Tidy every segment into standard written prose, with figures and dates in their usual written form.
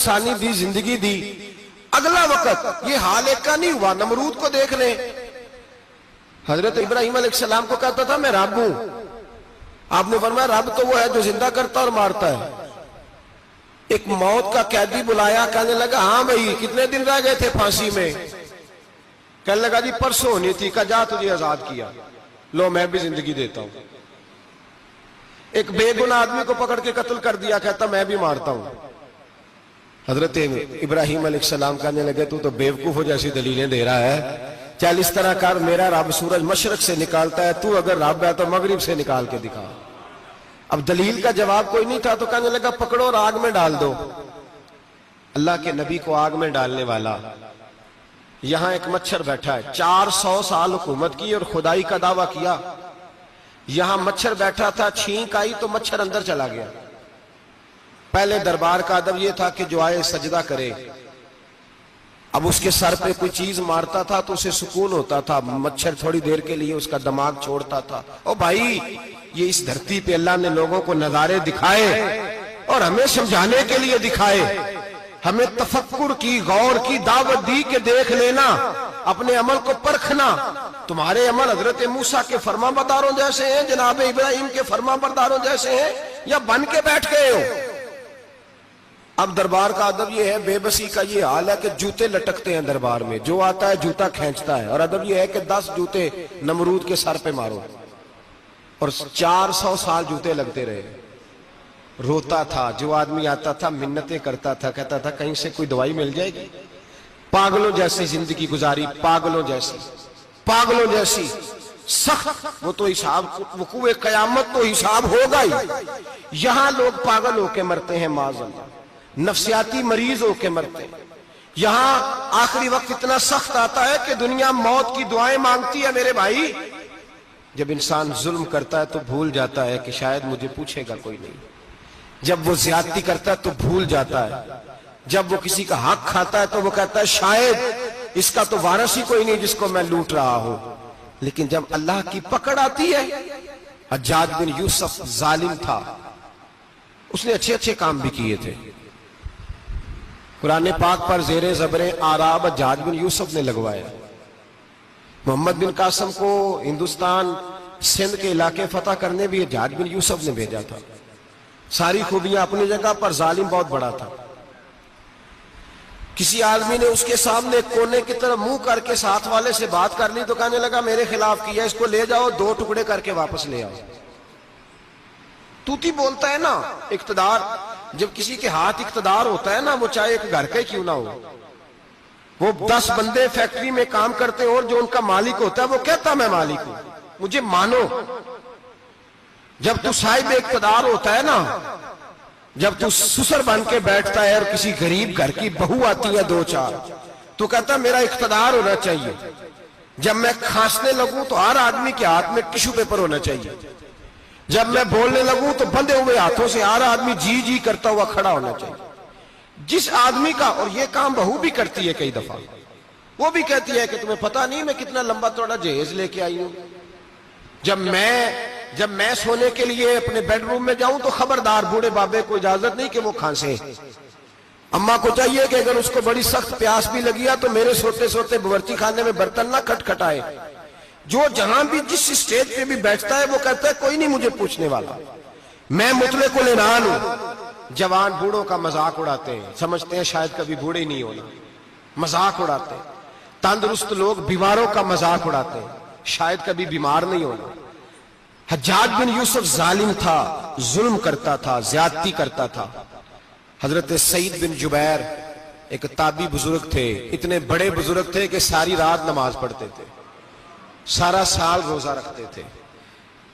ثانی دی، زندگی دی، اگلا وقت یہ حال ایک کا نہیں ہوا۔ نمرود کو دیکھ لیں، حضرت ابراہیم علیہ السلام کو کہتا تھا میں رب ہوں، آپ نے فرمایا رب تو وہ ہے جو زندہ کرتا اور مارتا ہے۔ ایک موت کا قیدی بلایا، کہنے لگا ہاں بھائی کتنے دن رہ گئے تھے پھانسی میں؟ کہنے لگا جی پرسوں ہونی تھی۔ کہا جا تجھے آزاد کیا، لو میں بھی زندگی دیتا ہوں۔ ایک بے گناہ آدمی کو پکڑ کے قتل کر دیا، کہتا میں بھی مارتا ہوں۔ حضرت ابراہیم علیہ السلام کہنے لگے تو بیوقوفوں جیسی دلیلیں دے رہا ہے، چل اس طرح کر، میرا رب سورج مشرق سے نکالتا ہے، تو اگر رب ہے تو مغرب سے نکال کے دکھا۔ اب دلیل کا جواب کوئی نہیں تھا تو کہنے لگا پکڑو اور آگ میں ڈال دو۔ اللہ کے نبی کو آگ میں ڈالنے والا، یہاں ایک مچھر بیٹھا ہے، 400 سال حکومت کی اور خدائی کا دعویٰ کیا، یہاں مچھر بیٹھا تھا، چھینک آئی تو مچھر اندر چلا گیا۔ پہلے دربار کا ادب یہ تھا کہ جو آئے سجدہ کرے، اب اس کے سر پہ کوئی چیز مارتا تھا تو اسے سکون ہوتا تھا، مچھر تھوڑی دیر کے لیے اس کا دماغ چھوڑتا تھا۔ او بھائی یہ اس دھرتی پہ اللہ نے لوگوں کو نظارے دکھائے اور ہمیں سمجھانے کے لیے دکھائے، ہمیں تفکر کی، غور کی دعوت دی کہ دیکھ لینا، اپنے عمل کو پرکھنا۔ تمہارے عمل حضرت موسیٰ کے فرما برداروں جیسے ہیں، جناب ابراہیم کے فرما برداروں جیسے ہیں، یا بن کے بیٹھ گئے ہو؟ اب دربار کا ادب یہ ہے، بے بسی کا یہ حال ہے کہ جوتے لٹکتے ہیں دربار میں، جو آتا ہے جوتا کھینچتا ہے، اور ادب یہ ہے کہ 10 جوتے نمرود کے سر پہ مارو، اور 400 سال جوتے لگتے رہے۔ روتا تھا، جو آدمی آتا تھا منتیں کرتا تھا، کہتا تھا کہیں سے کوئی دوائی مل جائے گی۔ پاگلوں جیسی زندگی گزاری، پاگلوں جیسی سخت، وہ تو حساب، وقوع قیامت تو حساب ہوگا ہی۔ یہاں لوگ پاگل ہو کے مرتے ہیں، معاذ اللہ، نفسیاتی مریض ہو کے مرتے ہیں۔ یہاں آخری وقت اتنا سخت آتا ہے کہ دنیا موت کی دعائیں مانگتی ہے۔ میرے بھائی جب انسان ظلم کرتا ہے تو بھول جاتا ہے کہ شاید مجھے پوچھے گا کوئی نہیں، جب وہ زیادتی کرتا ہے تو بھول جاتا ہے، جب وہ کسی کا حق کھاتا ہے تو وہ کہتا ہے شاید اس کا تو وارث ہی کوئی نہیں جس کو میں لوٹ رہا ہوں۔ لیکن جب اللہ کی پکڑ آتی ہے، حجاج بن یوسف ظالم تھا، اس نے اچھے کام بھی کیے تھے۔ قرآن پاک پر زیر زبر آراب حجاج بن یوسف نے لگوایا۔ محمد بن قاسم کو ہندوستان سندھ کے علاقے فتح کرنے بھی حجاج بن یوسف نے بھیجا تھا۔ ساری خوبیاں اپنی جگہ پر، ظالم بہت بڑا تھا۔ کسی آدمی نے اس کے سامنے کونے کی طرف منہ کر کے ساتھ والے سے بات کر لی تو کہنے لگا میرے خلاف کیا، اس کو لے جاؤ، 2 ٹکڑے کر کے واپس لے آؤ۔ توتی بولتا ہے نا، اقتدار، جب کسی کے ہاتھ اقتدار ہوتا ہے نا، وہ چاہے ایک گھر کا ہی کیوں نہ ہو، وہ 10 بندے فیکٹری میں کام کرتے ہیں اور جو ان کا مالک ہوتا ہے وہ کہتا میں مالک ہوں، مجھے مانو۔ جب تو صاحب اقتدار ہوتا ہے نا، جب تو سسر بن کے بیٹھتا ہے اور کسی غریب گھر کی بہو آتی ہے 2-4 تو کہتا میرا اقتدار ہونا چاہیے، جب میں کھانسنے لگوں تو ہر آدمی کے ہاتھ میں ٹشو پیپر ہونا چاہیے، جب میں بولنے لگوں تو بندے ہوئے ہاتھوں سے ہر آدمی جی جی کرتا ہوا کھڑا ہونا چاہیے۔ جس آدمی کا، اور یہ کام بہو بھی کرتی ہے کئی دفعہ، وہ بھی کہتی ہے کہ تمہیں پتا نہیں میں کتنا لمبا چوڑا جہیز لے کے آئی ہوں، جب میں سونے کے لیے اپنے بیڈ روم میں جاؤں تو خبردار بوڑھے بابے کو اجازت نہیں کہ وہ کھانسے۔ اماں کو چاہیے کہ اگر اس کو بڑی سخت پیاس بھی لگی ہے تو میرے سوتے سوتے باورچی خانے میں برتن نہ کھٹکھٹائے۔ جو جہاں بھی جس اسٹیج پہ بھی بیٹھتا ہے وہ کہتا ہے کوئی نہیں مجھے پوچھنے والا، میں مطلق العنان ہوں۔ جوان بوڑھوں کا مذاق اڑاتے ہیں، سمجھتے ہیں شاید کبھی بوڑھے ہی نہیں ہونا، مذاق اڑاتے ہیں۔ تندرست لوگ بیماروں کا مذاق اڑاتے ہیں، شاید کبھی بیمار نہیں ہونا۔ حجاج بن یوسف ظالم تھا، ظلم کرتا تھا، زیادتی کرتا تھا۔ حضرت سعید بن جبیر ایک تابعی بزرگ تھے، اتنے بڑے بزرگ تھے کہ ساری رات نماز پڑھتے تھے، سارا سال روزہ رکھتے تھے۔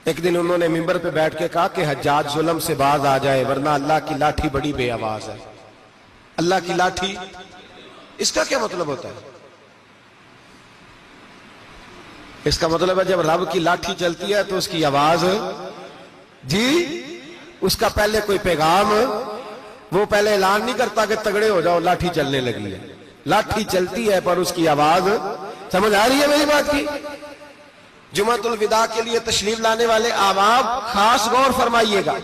ایک دن انہوں نے منبر پہ بیٹھ کے کہا کہ حجاج ظلم سے باز آ جائے ورنہ اللہ کی لاٹھی بڑی بے آواز ہے۔ اللہ کی لاٹھی، اس کا کیا مطلب ہوتا ہے؟ اس کا مطلب ہے جب رب کی لاٹھی چلتی ہے تو اس کی آواز، جی اس کا پہلے کوئی پیغام، وہ پہلے اعلان نہیں کرتا کہ تگڑے ہو جاؤ لاٹھی چلنے لگی ہے، لاٹھی چلتی ہے پر اس کی آواز، سمجھ آ رہی ہے میری بات کی؟ جمعۃ الوداع کے لیے تشریف لانے والے احباب خاص غور فرمائیے گا،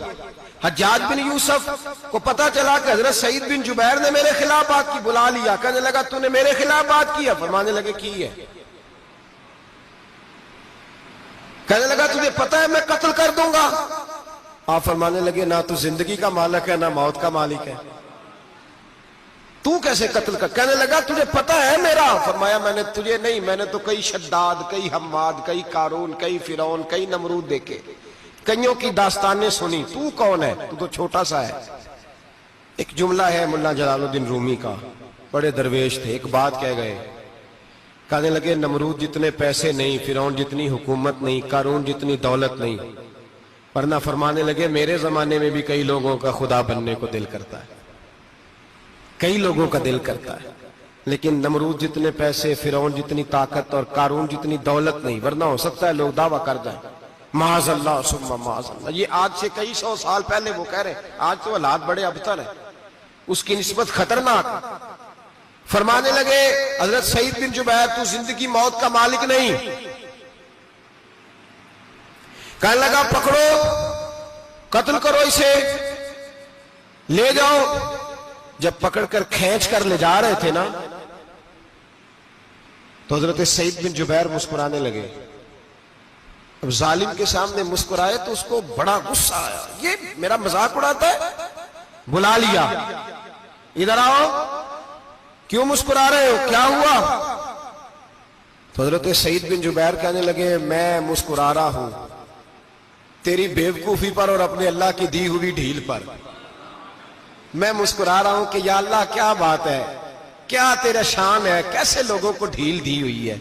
حجاج بن یوسف کو پتا چلا کہ حضرت سعید بن جبیر نے میرے خلاف بات کی، بلا لیا، کہنے لگا تو نے میرے خلاف بات کی ہے؟ فرمانے لگے کی ہے۔ کہنے لگا تجھے پتا ہے میں قتل کر دوں گا؟ آپ فرمانے لگے نہ تو زندگی کا مالک ہے نہ موت کا مالک ہے، تو کیسے قتل کر؟ کہنے لگا تجھے پتا ہے میرا؟ فرمایا میں نے تجھے نہیں، میں نے تو کئی شداد، کئی حماد، کئی قارون، کئی فرعون، کئی نمرود دیکھے، کئیوں کی داستانیں سنی، تو کون ہے؟ تو تو چھوٹا سا ہے۔ ایک جملہ ہے ملا جلال الدین رومی کا، بڑے درویش تھے، ایک بات کہہ گئے، کہنے لگے نمرود جتنے پیسے نہیں، فرعون جتنی حکومت نہیں، قارون جتنی دولت نہیں، ورنہ فرمانے لگے میرے زمانے میں بھی کئی لوگوں کا خدا بننے کو دل کرتا ہے، کئی لوگوں کا دل کرتا ہے، لیکن نمرود جتنے پیسے، فرعون جتنی طاقت اور قارون جتنی دولت نہیں، ورنہ ہو سکتا ہے لوگ دعویٰ کر جائیں معاذ اللہ ثم معاذ اللہ۔ یہ آج سے کئی سو سال پہلے وہ کہہ رہے، آج تو حالات بڑے ابتر ہیں، اس کی نسبت خطرناک۔ فرمانے لگے حضرت سعید بن جبیر تو زندگی موت کا مالک نہیں۔ کہنے لگا پکڑو، قتل کرو اسے، لے جاؤ۔ جب پکڑ کر کھینچ کر لے جا رہے تھے نا، تو حضرت سعید بن جبیر مسکرانے لگے۔ اب ظالم کے سامنے مسکرائے تو اس کو بڑا غصہ آیا، یہ میرا مذاق اڑاتا ہے؟ بلا لیا، ادھر آؤ، کیوں مسکرا رہے ہو، کیا ہوا؟ تو حضرت سعید بن جبیر کہنے لگے میں مسکرا رہا ہوں تیری بیوقوفی پر اور اپنے اللہ کی دی ہوئی ڈھیل پر۔ میں مسکرا رہا ہوں کہ یا اللہ کیا بات ہے، کیا تیرا شان ہے، کیسے لوگوں کو ڈھیل دی ہوئی ہے۔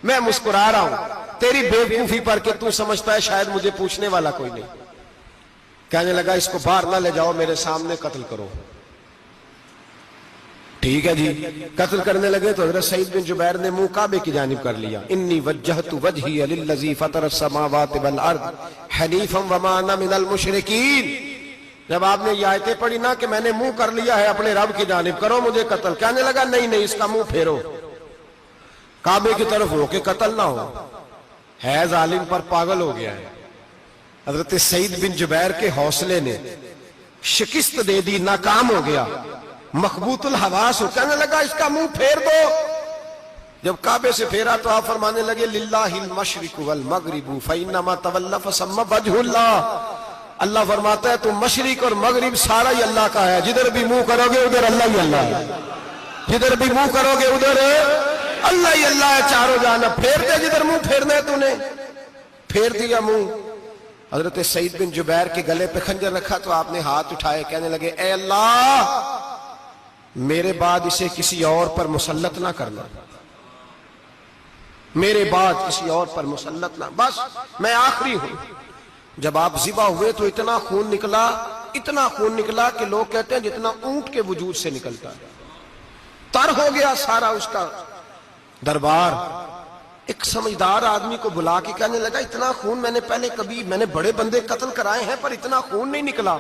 میں مسکرا رہا ہوں تیری بیوقوفی پر کہ تو سمجھتا ہے شاید مجھے پوچھنے والا کوئی نہیں۔ کہنے لگا اس کو باہر نہ لے جاؤ، میرے سامنے قتل کرو۔ ٹھیک ہے جی، قتل کرنے لگے تو حضرت سعید بن جبیر نے منہ کعبے کی جانب کر لیا، انی وجہت وجہی للذی فطر السماوات والارض حنیفا وما انا من المشرکین۔ جب آپ نے یہ آیتیں پڑھی نا کہ میں نے منہ کر لیا ہے اپنے رب کی جانب، کرو مجھے قتل، کہنے لگا نہیں نہیں، اس کا منہ پھیرو، کعبے کی طرف ہو کے قتل نہ ہو، ہے ظالم پر پاگل ہو گیا ہے۔ حضرت سعید بن جبیر کے حوصلے نے شکست دے دی، ناکام ہو گیا، مخبوط الحواس ہو، کہنے لگا اس کا منہ پھیر دو۔ جب کعبے سے پھیرا تو آپ فرمانے لگے للہ المشرق والمغرب فإنما تولى فثم وجه اللہ۔ اللہ فرماتا ہے تو مشرق اور مغرب سارا ہی اللہ کا ہے، جدھر بھی منہ کرو گے ادھر اللہ ہی اللہ ہے، جدھر بھی منہ کرو گے ادھر اللہ ہی اللہ ہے، چاروں جانب۔ پھیر دے جدھر منہ پھیرنا ہے، تو نے پھیر دیا منہ۔ حضرت سعید بن جبیر کے گلے پہ خنجر رکھا تو آپ نے ہاتھ اٹھائے، کہنے لگے اے اللہ میرے بعد اسے کسی اور پر مسلط نہ کرنا، میرے بعد کسی اور پر مسلط نہ، بس میں آخری ہوں۔ جب آپ ذبح ہوئے تو اتنا خون نکلا کہ لوگ کہتے ہیں جتنا اونٹ کے وجود سے نکلتا ہے، تر ہو گیا سارا اس کا دربار۔ ایک سمجھدار آدمی کو بلا کے کہنے لگا اتنا خون میں نے بڑے بندے قتل کرائے ہیں پر اتنا خون نہیں نکلا۔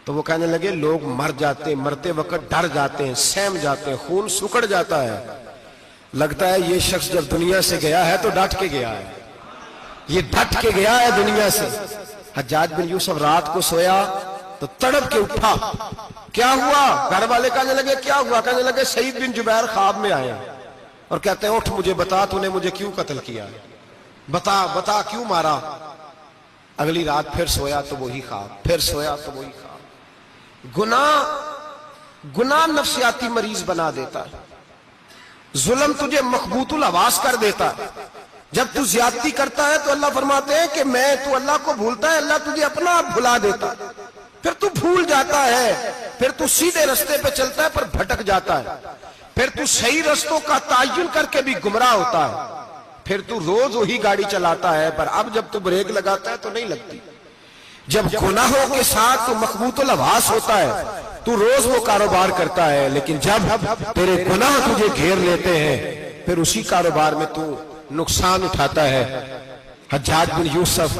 تو وہ کہنے لگے لوگ مر جاتے، مرتے وقت ڈر جاتے ہیں، سہم جاتے ہیں، خون سکڑ جاتا ہے، لگتا ہے یہ شخص جب دنیا سے گیا ہے تو ڈٹ کے گیا ہے، یہ ڈٹ کے گیا ہے دنیا سے۔ حجاج بن یوسف رات کو سویا تو تڑپ کے اٹھا، کیا ہوا؟ گھر والے کہنے لگے کیا ہوا؟ کہنے لگے سعید بن جبیر خواب میں آئے اور کہتے ہیں اٹھ مجھے بتا تو نے مجھے کیوں قتل کیا، بتا کیوں مارا؟ اگلی رات پھر سویا تو وہی خواب، پھر سویا تو وہی خواب۔ گناہ نفسیاتی مریض بنا دیتا ہے، ظلم تجھے مخبوط الحواس کر دیتا ہے۔ جب تو زیادتی کرتا ہے تو اللہ فرماتے ہیں کہ تو اللہ کو بھولتا ہے، اللہ تجھے اپنا آپ بھلا دیتا ہے، پھر تو بھول جاتا ہے، پھر تو سیدھے رستے پہ چلتا ہے پر بھٹک جاتا ہے، پھر تو صحیح رستوں کا تعین کر کے بھی گمراہ ہوتا ہے، پھر تو روز وہی گاڑی چلاتا ہے پر اب جب تو بریک لگاتا ہے تو نہیں لگتی۔ جب گناہوں کے ساتھ تو مخبوط الحواس ہوتا ہے تو روز وہ کاروبار کرتا ہے، لیکن جب تیرے گناہ تجھے گھیر لیتے ہیں پھر اسی کاروبار میں تو نقصان اٹھاتا ہے۔ حجاج بن یوسف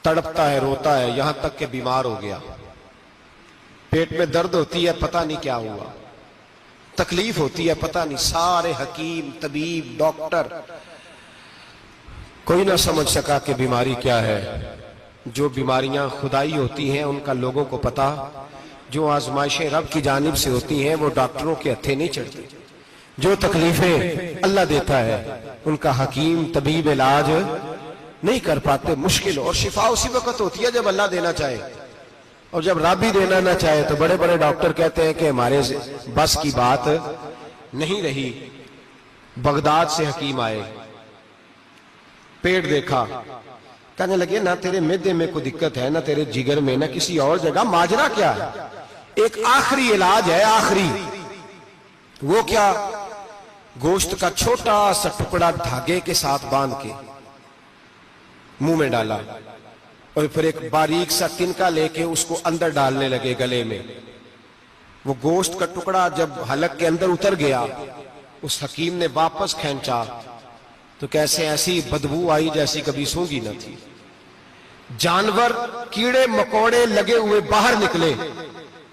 تڑپتا ہے، روتا ہے، یہاں تک کہ بیمار ہو گیا، پیٹ میں درد ہوتی ہے، پتہ نہیں کیا ہوا، تکلیف ہوتی ہے، پتہ نہیں، سارے حکیم، طبیب، ڈاکٹر، کوئی نہ سمجھ سکا کہ بیماری کیا ہے۔ جو بیماریاں خدائی ہوتی ہیں ان کا لوگوں کو پتا، جو آزمائشیں رب کی جانب سے ہوتی ہیں وہ ڈاکٹروں کے ہتھے نہیں چڑھتی، جو تکلیفیں اللہ دیتا ہے ان کا حکیم طبیب علاج نہیں کر پاتے، مشکل، اور شفا اسی وقت ہوتی ہے جب اللہ دینا چاہے، اور جب رب ہی دینا نہ چاہے تو بڑے بڑے ڈاکٹر کہتے ہیں کہ ہمارے بس کی بات نہیں رہی۔ بغداد سے حکیم آئے، پیٹ دیکھا، کہنے لگے نہ تیرے معدے میں کوئی دقت ہے، نہ تیرے جگر میں، نہ کسی اور جگہ، ماجرا کیا ہے؟ ایک آخری علاج ہے، آخری، وہ کیا؟ گوشت کا چھوٹا سا ٹکڑا دھاگے کے ساتھ باندھ کے منہ میں ڈالا، اور پھر ایک باریک سا تنکا لے کے اس کو اندر ڈالنے لگے گلے میں۔ وہ گوشت کا ٹکڑا جب حلق کے اندر اتر گیا، اس حکیم نے واپس کھینچا تو کیسے ایسی بدبو آئی جیسی کبھی سونگی نہ تھی۔ جانور، کیڑے مکوڑے لگے ہوئے باہر نکلے،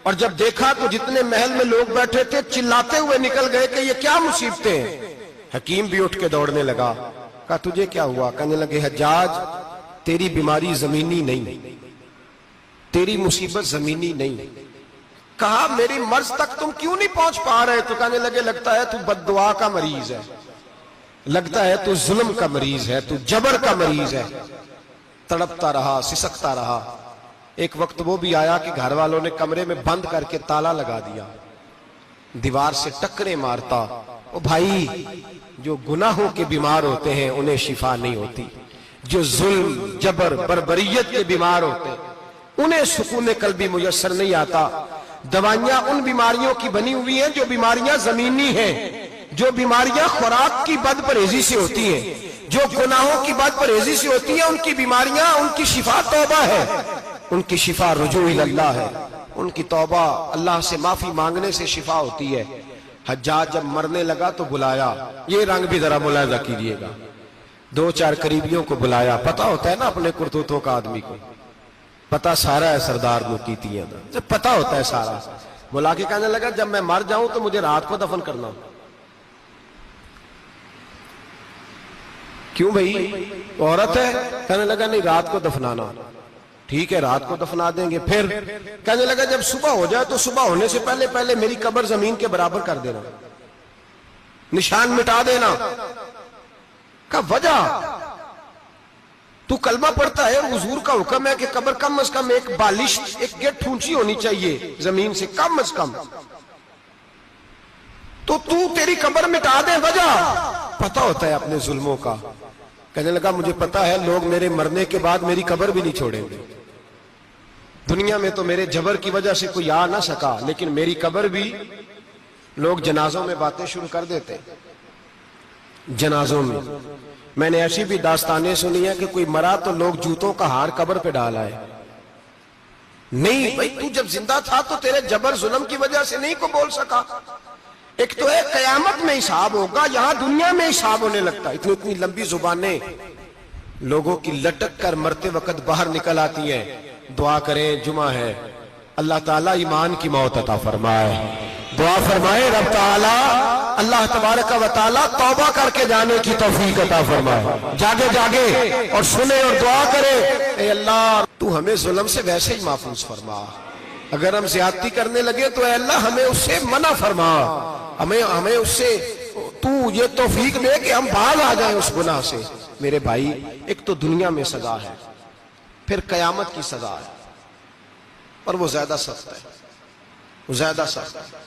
اور جب دیکھا تو جتنے محل میں لوگ بیٹھے تھے چلاتے ہوئے نکل گئے کہ یہ کیا مصیبتیں ہیں۔ حکیم بھی اٹھ کے دوڑنے لگا، کہا تجھے کیا ہوا؟ کہنے لگے حجاج تیری بیماری زمینی نہیں، تیری مصیبت زمینی نہیں۔ کہا میری مرض تک تم کیوں نہیں پہنچ پا رہے؟ تو کہنے لگے لگتا ہے تو بد دعا کا مریض ہے، لگتا ہے تو ظلم کا مریض ہے، تو جبر کا مریض ہے۔ تڑپتا رہا، سسکتا رہا۔ ایک وقت وہ بھی آیا کہ گھر والوں نے کمرے میں بند کر کے تالا لگا دیا، دیوار سے ٹکرے مارتا۔ او بھائی، جو گناہوں کے بیمار ہوتے ہیں انہیں شفا نہیں ہوتی، جو ظلم، جبر، بربریت کے بیمار ہوتے ہیں انہیں سکون قلبی میسر نہیں آتا۔ دوائیاں ان بیماریوں کی بنی ہوئی ہیں جو بیماریاں زمینی ہیں، جو بیماریاں خوراک کی بد پرہیزی سے ہوتی ہیں، جو گناہوں کی بد پرہیزی سے ہوتی ہیں، ان کی بیماریاں، ان کی شفا توبہ ہے، ان کی شفا رجوع اللہ ہے، ان کی توبہ اللہ سے معافی مانگنے سے شفا ہوتی ہے۔ حجاج جب مرنے لگا تو بلایا، یہ رنگ بھی ذرا ملاحظہ کیجئے گا، دو چار قریبیوں کو بلایا، پتہ ہوتا ہے نا اپنے کرتوتوں کا آدمی کو، پتہ سارا ہے سردار نوکیتیاں دا، پتہ ہوتا ہے سارا۔ بلا کے کہنے لگا جب میں مر جاؤں تو مجھے رات کو دفن کرنا۔ کیوں بھائی، عورت ہے؟ کہنے لگا نہیں، رات کو دفنانا۔ ٹھیک ہے، رات کو دفنا دیں گے۔ پھر کہنے لگا جب صبح ہو جائے تو صبح ہونے سے پہلے پہلے میری قبر زمین کے برابر کر دینا، نشان مٹا دینا۔ کہا وجہ؟ تو کلمہ پڑھتا ہے، حضور کا حکم ہے کہ قبر کم از کم ایک بالش، ایک گیٹ اونچی ہونی چاہیے زمین سے، کم از کم، تو تیری قبر مٹا دے، وجہ؟ پتہ ہوتا ہے اپنے ظلموں کا۔ کہنے لگا مجھے پتا ہے لوگ میرے مرنے کے بعد میری قبر بھی نہیں چھوڑیں گے، دنیا میں تو میرے جبر کی وجہ سے کوئی آ نہ سکا، لیکن میری قبر بھی لوگ جنازوں میں باتیں شروع کر دیتے۔ جنازوں میں نے ایسی بھی داستانیں سنی ہیں کہ کوئی مرا تو لوگ جوتوں کا ہار قبر پہ ڈال آئے۔ نہیں بھائی، تو جب زندہ تھا تو تیرے جبر ظلم کی وجہ سے نہیں کو بول سکا۔ ایک تو ہے قیامت میں حساب ہوگا، یہاں دنیا میں حساب ہونے لگتا۔ اتنی لمبی زبانیں لوگوں کی لٹک کر مرتے وقت باہر نکل آتی ہیں۔ دعا کریں، جمعہ ہے، اللہ تعالیٰ ایمان کی موت عطا فرمائے۔ دعا فرمائے رب تعالیٰ، اللہ تبارک و تعالیٰ توبہ کر کے جانے کی توفیق عطا فرمائے۔ جاگے جاگے اور سنے اور دعا کرے، اے اللہ تو ہمیں ظلم سے ویسے ہی محفوظ فرما، اگر ہم زیادتی کرنے لگے تو اے اللہ ہمیں اس سے منع فرما، ہمیں اس سے تو یہ توفیق دے کہ ہم باز آ جائیں اس گناہ سے۔ میرے بھائی، ایک تو دنیا میں سزا ہے، پھر قیامت کی سزا ہے، اور وہ زیادہ سخت ہے، وہ زیادہ سخت ہے۔